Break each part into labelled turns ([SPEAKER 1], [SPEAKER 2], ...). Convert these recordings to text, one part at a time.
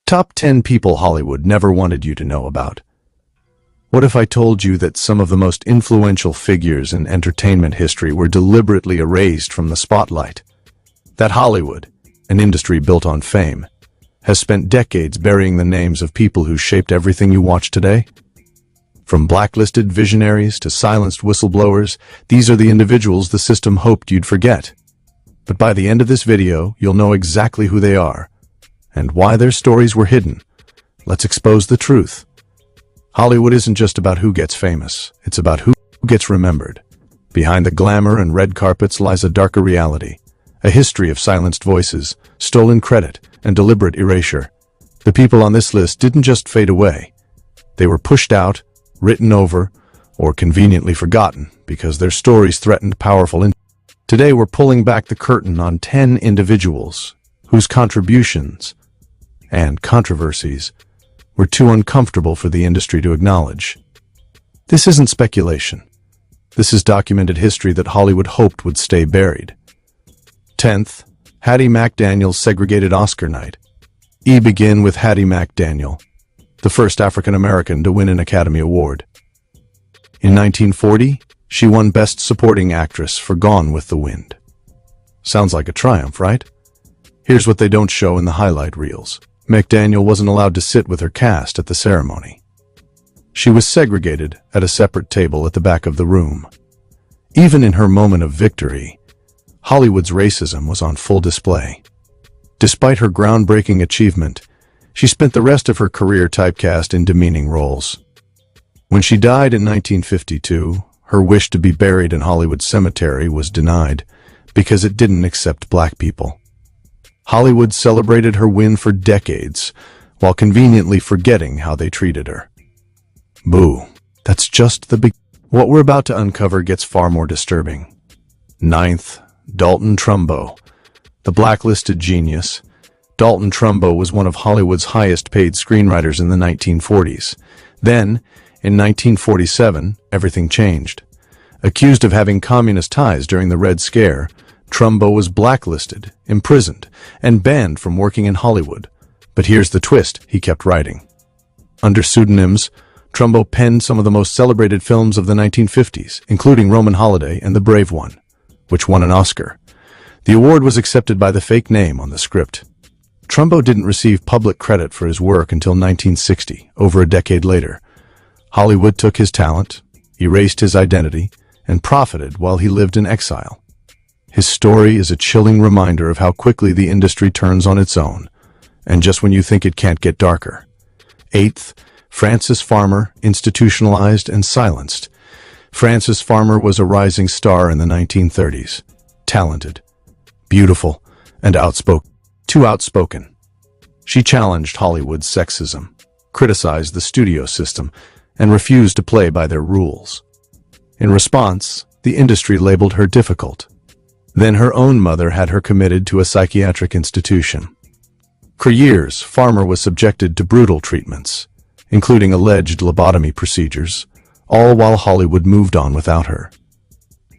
[SPEAKER 1] Top 10 people Hollywood never wanted you to know about. What if I told you that some of the most influential figures in entertainment history were deliberately erased from the spotlight? That Hollywood, an industry built on fame, has spent decades burying the names of people who shaped everything you watch today? From blacklisted visionaries to silenced whistleblowers, these are the individuals the system hoped you'd forget. But by the end of this video, you'll know exactly who they are and why their stories were hidden. Let's expose the truth. Hollywood isn't just about who gets famous, it's about who gets remembered. Behind the glamour and red carpets lies a darker reality, a history of silenced voices, stolen credit, and deliberate erasure. The people on this list didn't just fade away. They were pushed out, written over, or conveniently forgotten because their stories threatened powerful interests. Today we're pulling back the curtain on 10 individuals whose contributions and controversies were too uncomfortable for the industry to acknowledge. This isn't speculation. This is documented history that Hollywood hoped would stay buried. 10th, Hattie McDaniel's segregated Oscar night. Begin with Hattie McDaniel, the first African-American to win an Academy Award. In 1940, she won Best Supporting Actress for Gone with the Wind. Sounds like a triumph, right? Here's what they don't show in the highlight reels. McDaniel wasn't allowed to sit with her cast at the ceremony. She was segregated at a separate table at the back of the room. Even in her moment of victory, Hollywood's racism was on full display. Despite her groundbreaking achievement, she spent the rest of her career typecast in demeaning roles. When she died in 1952, her wish to be buried in Hollywood Cemetery was denied because it didn't accept black people. Hollywood celebrated her win for decades, while conveniently forgetting how they treated her. Boo. That's just the beginning. What we're about to uncover gets far more disturbing. 9th, Dalton Trumbo. The blacklisted genius, Dalton Trumbo was one of Hollywood's highest-paid screenwriters in the 1940s. Then, in 1947, everything changed. Accused of having communist ties during the Red Scare, Trumbo was blacklisted, imprisoned, and banned from working in Hollywood. But here's the twist: he kept writing. Under pseudonyms, Trumbo penned some of the most celebrated films of the 1950s, including Roman Holiday and The Brave One, which won an Oscar. The award was accepted by the fake name on the script. Trumbo didn't receive public credit for his work until 1960, over a decade later. Hollywood took his talent, erased his identity, and profited while he lived in exile. His story is a chilling reminder of how quickly the industry turns on its own, and just when you think it can't get darker. 8th, Frances Farmer, institutionalized and silenced. Frances Farmer was a rising star in the 1930s. Talented, beautiful, and outspoken. Too outspoken. She challenged Hollywood's sexism, criticized the studio system, and refused to play by their rules. In response, the industry labeled her difficult. Then her own mother had her committed to a psychiatric institution. For years, Farmer was subjected to brutal treatments, including alleged lobotomy procedures, all while Hollywood moved on without her.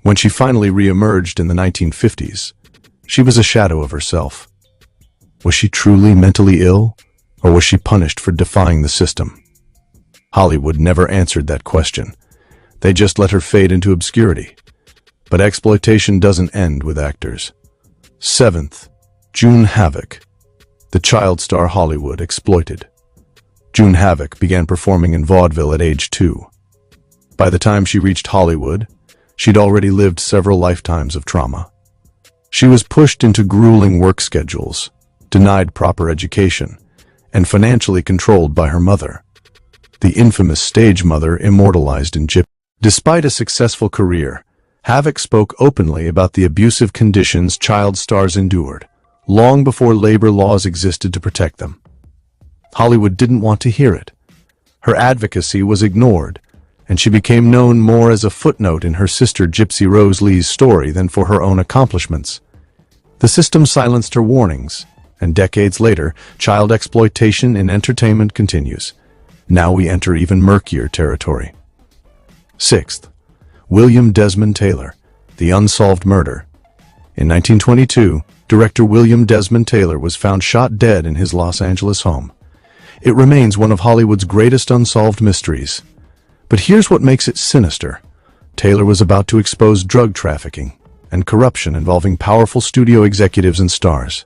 [SPEAKER 1] When she finally re-emerged in the 1950s, she was a shadow of herself. Was she truly mentally ill, or was she punished for defying the system? Hollywood never answered that question. They just let her fade into obscurity. But exploitation doesn't end with actors. 7th, June Havoc. The child star Hollywood exploited. June Havoc began performing in vaudeville at age 2. By the time she reached Hollywood, she'd already lived several lifetimes of trauma. She was pushed into grueling work schedules, denied proper education, and financially controlled by her mother, the infamous stage mother immortalized in Gypsy. Despite a successful career, Havoc spoke openly about the abusive conditions child stars endured, long before labor laws existed to protect them. Hollywood didn't want to hear it. Her advocacy was ignored, and she became known more as a footnote in her sister Gypsy Rose Lee's story than for her own accomplishments. The system silenced her warnings, and decades later, child exploitation in entertainment continues. Now we enter even murkier territory. 6th, William Desmond Taylor, The Unsolved Murder. In 1922, director William Desmond Taylor was found shot dead in his Los Angeles home. it remains one of Hollywood's greatest unsolved mysteries. But here's what makes it sinister. Taylor was about to expose drug trafficking and corruption involving powerful studio executives and stars.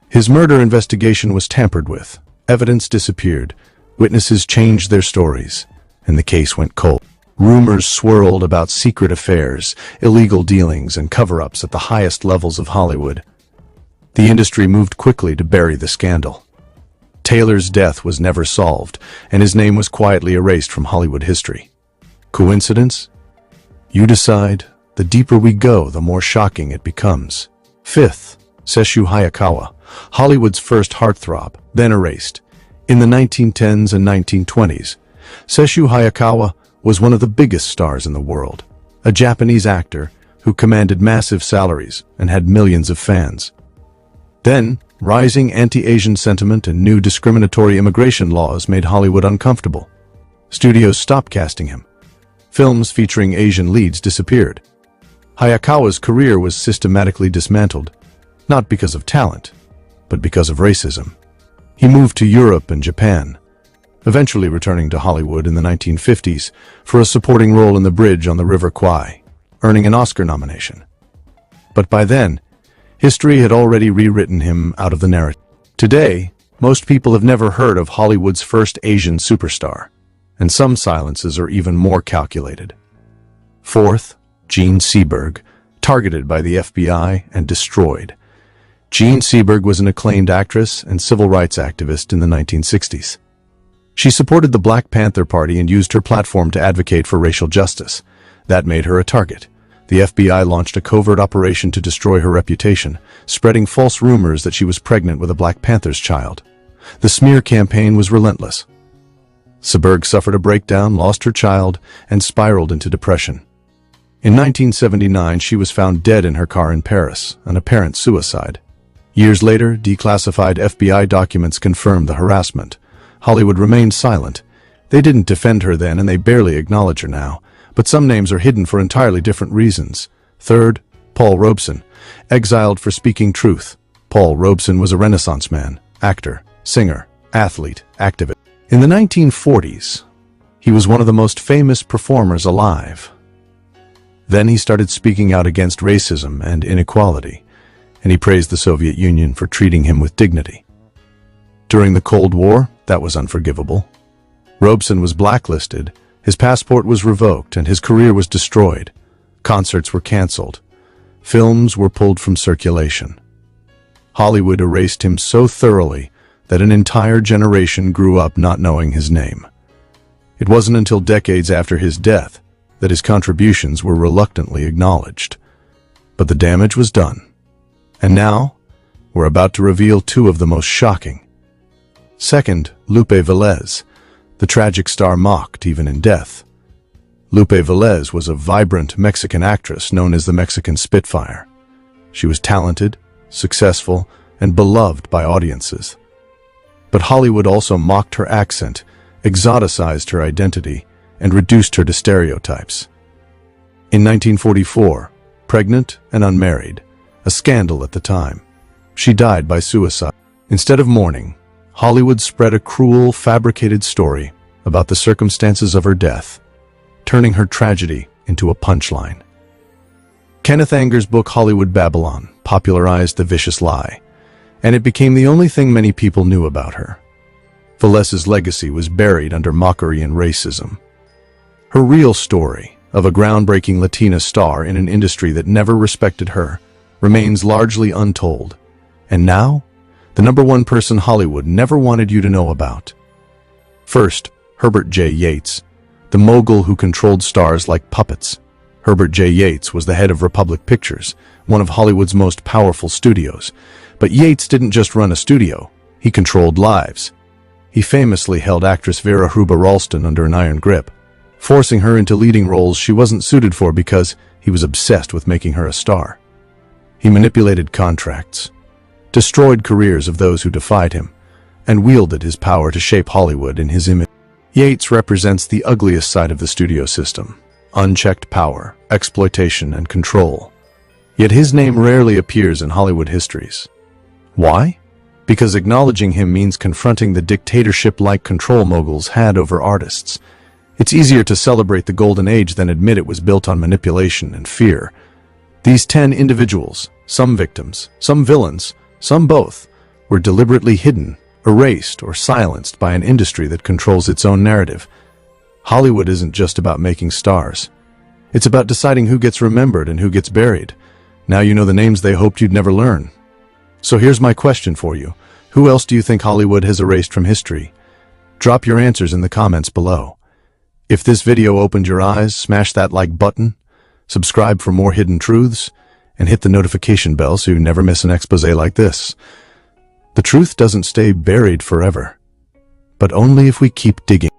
[SPEAKER 1] His murder investigation was tampered with, evidence disappeared, witnesses changed their stories, and the case went cold. Rumors swirled about secret affairs, illegal dealings, and cover-ups at the highest levels of Hollywood. The industry moved quickly to bury the scandal. Taylor's death was never solved, and his name was quietly erased from Hollywood history. Coincidence? You decide. The deeper we go, the more shocking it becomes. Fifth, Sessue Hayakawa, Hollywood's first heartthrob, then erased. In the 1910s and 1920s, Sessue Hayakawa was one of the biggest stars in the world, a Japanese actor who commanded massive salaries and had millions of fans. Then, rising anti-Asian sentiment and new discriminatory immigration laws made Hollywood uncomfortable. Studios stopped casting him. Films featuring Asian leads disappeared. Hayakawa's career was systematically dismantled, not because of talent, but because of racism. He moved to Europe and Japan, eventually returning to Hollywood in the 1950s for a supporting role in The Bridge on the River Kwai, earning an Oscar nomination. But by then, history had already rewritten him out of the narrative. Today, most people have never heard of Hollywood's first Asian superstar, and some silences are even more calculated. Fourth, Jean Seberg, targeted by the FBI and destroyed. Jean Seberg was an acclaimed actress and civil rights activist in the 1960s. She supported the Black Panther Party and used her platform to advocate for racial justice. That made her a target. The FBI launched a covert operation to destroy her reputation, spreading false rumors that she was pregnant with a Black Panther's child. The smear campaign was relentless. Seberg suffered a breakdown, lost her child, and spiraled into depression. In 1979, she was found dead in her car in Paris, an apparent suicide. Years later, declassified FBI documents confirmed the harassment. Hollywood remained silent. They didn't defend her then, and they barely acknowledge her now. But some names are hidden for entirely different reasons. Third, Paul Robeson, exiled for speaking truth. Paul Robeson was a Renaissance man, actor, singer, athlete, activist. In the 1940s, he was one of the most famous performers alive. Then he started speaking out against racism and inequality, and he praised the Soviet Union for treating him with dignity. During the Cold War, that was unforgivable. Robeson was blacklisted, his passport was revoked, and his career was destroyed. Concerts were canceled. Films were pulled from circulation. Hollywood erased him so thoroughly that an entire generation grew up not knowing his name. It wasn't until decades after his death that his contributions were reluctantly acknowledged. But the damage was done. And now, we're about to reveal two of the most shocking. Second, Lupe Velez, the tragic star mocked even in death. Lupe Velez was a vibrant Mexican actress known as the Mexican Spitfire. She was talented, successful, and beloved by audiences. But Hollywood also mocked her accent, exoticized her identity, and reduced her to stereotypes. In 1944, pregnant and unmarried, a scandal at the time, she died by suicide. Instead of mourning, Hollywood spread a cruel, fabricated story about the circumstances of her death, turning her tragedy into a punchline. Kenneth Anger's book Hollywood Babylon popularized the vicious lie, and it became the only thing many people knew about her. Velez's legacy was buried under mockery and racism. Her real story, of a groundbreaking Latina star in an industry that never respected her, remains largely untold. And now, the number one person Hollywood never wanted you to know about. First, Herbert J. Yates, the mogul who controlled stars like puppets. Herbert J. Yates was the head of Republic Pictures, one of Hollywood's most powerful studios. But Yates didn't just run a studio, he controlled lives. He famously held actress Vera Huber Ralston under an iron grip, forcing her into leading roles she wasn't suited for because he was obsessed with making her a star. He manipulated contracts, destroyed careers of those who defied him, and wielded his power to shape Hollywood in his image. Yates represents the ugliest side of the studio system: unchecked power, exploitation, and control. Yet his name rarely appears in Hollywood histories. Why? because acknowledging him means confronting the dictatorship-like control moguls had over artists. It's easier to celebrate the golden age than admit it was built on manipulation and fear. These 10 individuals, some victims, some villains, some both, were deliberately hidden, erased, or silenced by an industry that controls its own narrative. Hollywood isn't just about making stars. It's about deciding who gets remembered and who gets buried. Now you know the names they hoped you'd never learn. So here's my question for you. Who else do you think Hollywood has erased from history? Drop your answers in the comments below. If this video opened your eyes, smash that like button, subscribe for more hidden truths, and hit the notification bell so you never miss an expose like this. The truth doesn't stay buried forever, but only if we keep digging.